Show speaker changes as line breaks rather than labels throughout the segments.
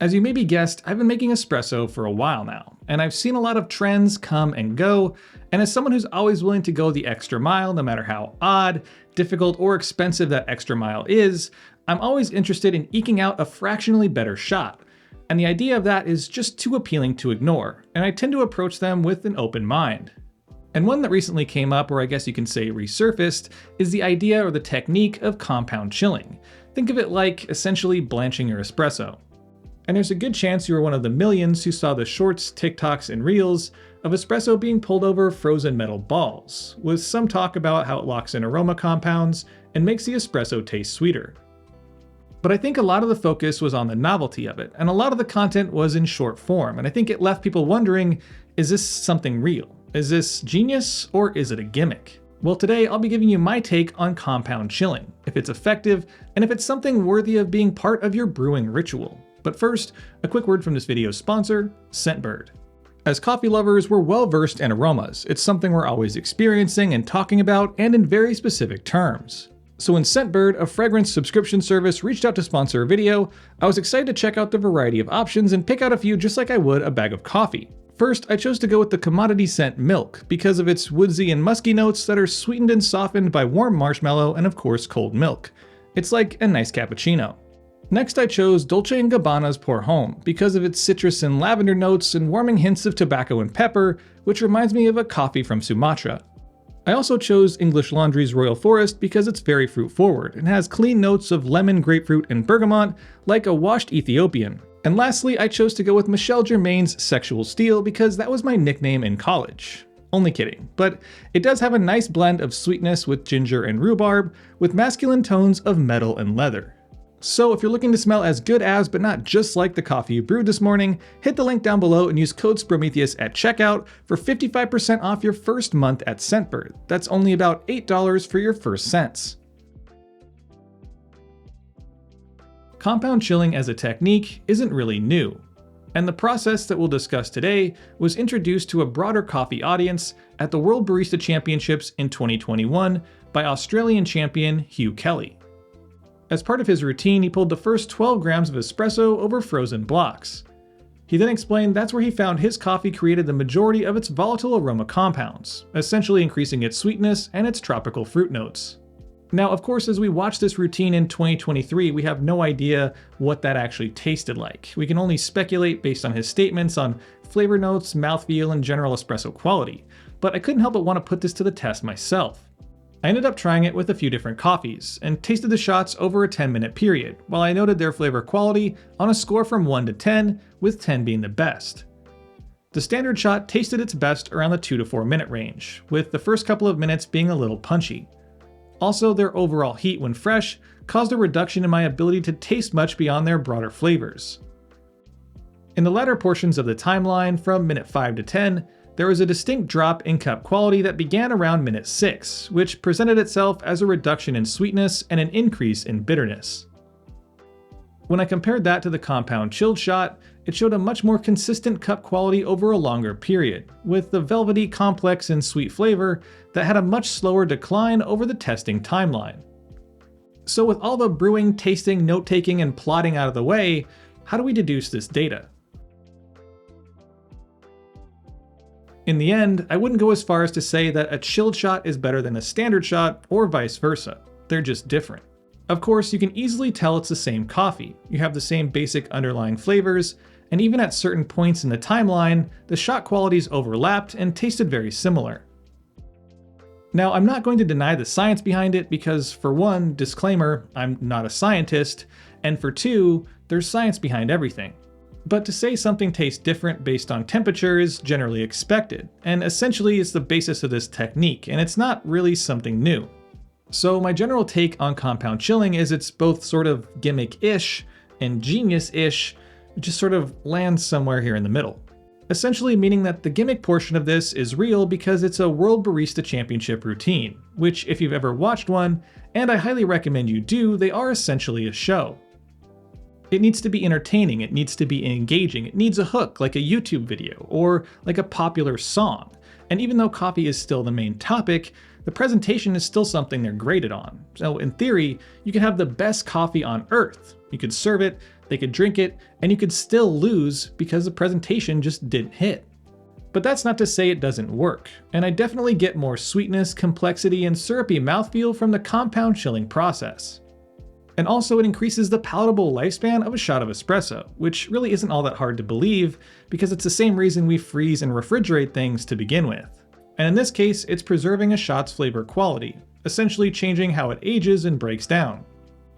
As you maybe guessed, I've been making espresso for a while now, and I've seen a lot of trends come and go, and as someone who's always willing to go the extra mile, no matter how odd, difficult, or expensive that extra mile is, I'm always interested in eking out a fractionally better shot. And the idea of that is just too appealing to ignore, and I tend to approach them with an open mind. And one that recently came up, or I guess you can say resurfaced, is the idea or the technique of compound chilling. Think of it like essentially blanching your espresso. And there's a good chance you were one of the millions who saw the shorts, TikToks, and reels of espresso being pulled over frozen metal balls, with some talk about how it locks in aroma compounds and makes the espresso taste sweeter. But I think a lot of the focus was on the novelty of it, and a lot of the content was in short form, and I think it left people wondering, is this something real? Is this genius, or is it a gimmick? Well, today I'll be giving you my take on compound chilling, if it's effective, and if it's something worthy of being part of your brewing ritual. But first, a quick word from this video's sponsor, SCENTBIRD. As coffee lovers, we're well versed in aromas. It's something we're always experiencing and talking about, and in very specific terms. So when SCENTBIRD, a fragrance subscription service, reached out to sponsor a video, I was excited to check out the variety of options and pick out a few just like I would a bag of coffee. First, I chose to go with the commodity scent Milk because of its woodsy and musky notes that are sweetened and softened by warm marshmallow and of course cold milk. It's like a nice cappuccino. Next I chose Dolce & Gabbana's Pour Home because of its citrus and lavender notes and warming hints of tobacco and pepper, which reminds me of a coffee from Sumatra. I also chose English Laundry's Royal Forest because it's very fruit forward and has clean notes of lemon, grapefruit, and bergamot like a washed Ethiopian. And lastly, I chose to go with Michelle Germain's Sexual Steel because that was my nickname in college. Only kidding, but it does have a nice blend of sweetness with ginger and rhubarb, with masculine tones of metal and leather. So if you're looking to smell as good as, but not just like the coffee you brewed this morning, hit the link down below and use code Sprometheus at checkout for 55% off your first month at SCENTBIRD. That's only about $8 for your first scents. Compound chilling as a technique isn't really new, and the process that we'll discuss today was introduced to a broader coffee audience at the World Barista Championships in 2021 by Australian champion Hugh Kelly. As part of his routine, he pulled the first 12 grams of espresso over frozen blocks. He then explained that's where he found his coffee created the majority of its volatile aroma compounds, essentially increasing its sweetness and its tropical fruit notes. Now, of course, as we watch this routine in 2023, we have no idea what that actually tasted like. We can only speculate based on his statements on flavor notes, mouthfeel, and general espresso quality, but I couldn't help but want to put this to the test myself. I ended up trying it with a few different coffees, and tasted the shots over a 10-minute period, while I noted their flavor quality on a score from 1 to 10, with 10 being the best. The standard shot tasted its best around the 2 to 4 minute range, with the first couple of minutes being a little punchy. Also, their overall heat when fresh caused a reduction in my ability to taste much beyond their broader flavors. In the latter portions of the timeline, from minute 5 to 10, there was a distinct drop in cup quality that began around minute 6, which presented itself as a reduction in sweetness and an increase in bitterness. When I compared that to the compound chilled shot, it showed a much more consistent cup quality over a longer period, with the velvety, complex, and sweet flavor that had a much slower decline over the testing timeline. So with all the brewing, tasting, note-taking, and plotting out of the way, how do we deduce this data? In the end, I wouldn't go as far as to say that a chilled shot is better than a standard shot, or vice versa. They're just different. Of course, you can easily tell it's the same coffee. You have the same basic underlying flavors, and even at certain points in the timeline, the shot qualities overlapped and tasted very similar. Now, I'm not going to deny the science behind it because, for one, disclaimer, I'm not a scientist, and for two, there's science behind everything. But to say something tastes different based on temperature is generally expected, and essentially it's the basis of this technique, and it's not really something new. So my general take on compound chilling is it's both sort of gimmick-ish and genius-ish, it just sort of lands somewhere here in the middle. Essentially meaning that the gimmick portion of this is real because it's a World Barista Championship routine, which if you've ever watched one, and I highly recommend you do, they are essentially a show. It needs to be entertaining, it needs to be engaging, it needs a hook like a YouTube video or like a popular song. And even though coffee is still the main topic, the presentation is still something they're graded on. So in theory, you can have the best coffee on earth. You could serve it, they could drink it, and you could still lose because the presentation just didn't hit. But that's not to say it doesn't work, and I definitely get more sweetness, complexity, and syrupy mouthfeel from the compound chilling process. And also it increases the palatable lifespan of a shot of espresso, which really isn't all that hard to believe because it's the same reason we freeze and refrigerate things to begin with. And in this case, it's preserving a shot's flavor quality, essentially changing how it ages and breaks down.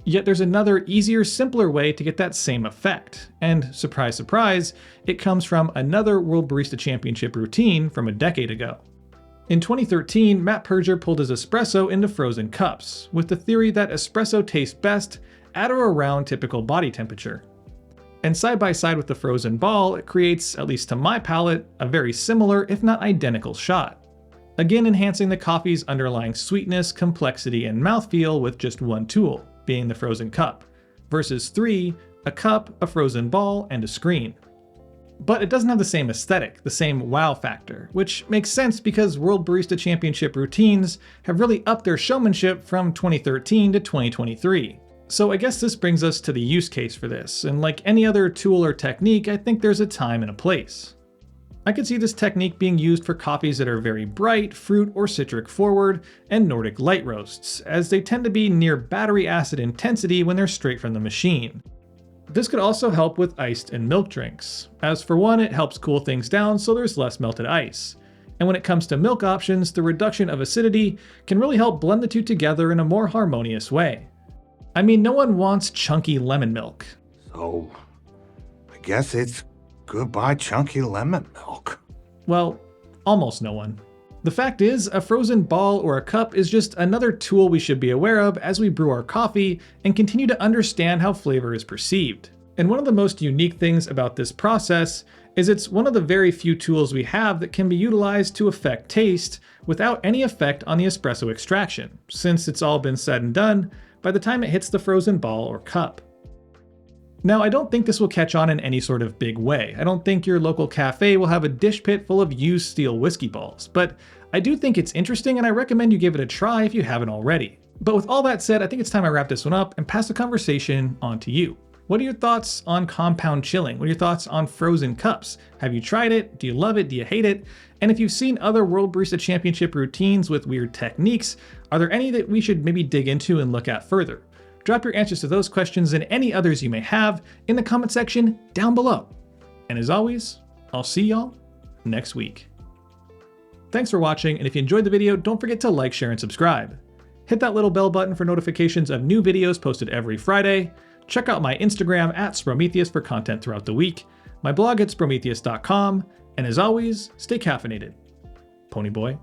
Yet there's another easier, simpler way to get that same effect, and surprise, surprise, it comes from another World Barista Championship routine from a decade ago. In 2013, Matt Perger pulled his espresso into frozen cups, with the theory that espresso tastes best at or around typical body temperature. And side by side with the frozen ball, it creates, at least to my palate, a very similar, if not identical shot. Again, enhancing the coffee's underlying sweetness, complexity, and mouthfeel with just one tool, being the frozen cup, versus 3, a cup, a frozen ball, and a screen. But it doesn't have the same aesthetic, the same wow factor, which makes sense because World Barista Championship routines have really upped their showmanship from 2013 to 2023. So I guess this brings us to the use case for this, and like any other tool or technique, I think there's a time and a place. I could see this technique being used for coffees that are very bright, fruit or citric forward, and Nordic light roasts, as they tend to be near battery acid intensity when they're straight from the machine. This could also help with iced and milk drinks, as for one, it helps cool things down so there's less melted ice. And when it comes to milk options, the reduction of acidity can really help blend the two together in a more harmonious way. I mean, no one wants chunky lemon milk.
So, I guess it's goodbye chunky lemon milk.
Well, almost no one. The fact is, a frozen ball or a cup is just another tool we should be aware of as we brew our coffee and continue to understand how flavor is perceived. And one of the most unique things about this process is it's one of the very few tools we have that can be utilized to affect taste without any effect on the espresso extraction, since it's all been said and done by the time it hits the frozen ball or cup. Now, I don't think this will catch on in any sort of big way. I don't think your local cafe will have a dish pit full of used steel whiskey balls, but I do think it's interesting and I recommend you give it a try if you haven't already. But with all that said, I think it's time I wrap this one up and pass the conversation on to you. What are your thoughts on compound chilling? What are your thoughts on frozen cups? Have you tried it? Do you love it? Do you hate it? And if you've seen other World Barista Championship routines with weird techniques, are there any that we should maybe dig into and look at further? Drop your answers to those questions and any others you may have in the comment section down below. And as always, I'll see y'all next week. Thanks for watching, and if you enjoyed the video, don't forget to like, share, and subscribe. Hit that little bell button for notifications of new videos posted every Friday. Check out my Instagram at Sprometheus for content throughout the week, my blog at sprometheus.com, and as always, stay caffeinated. Pony Boy.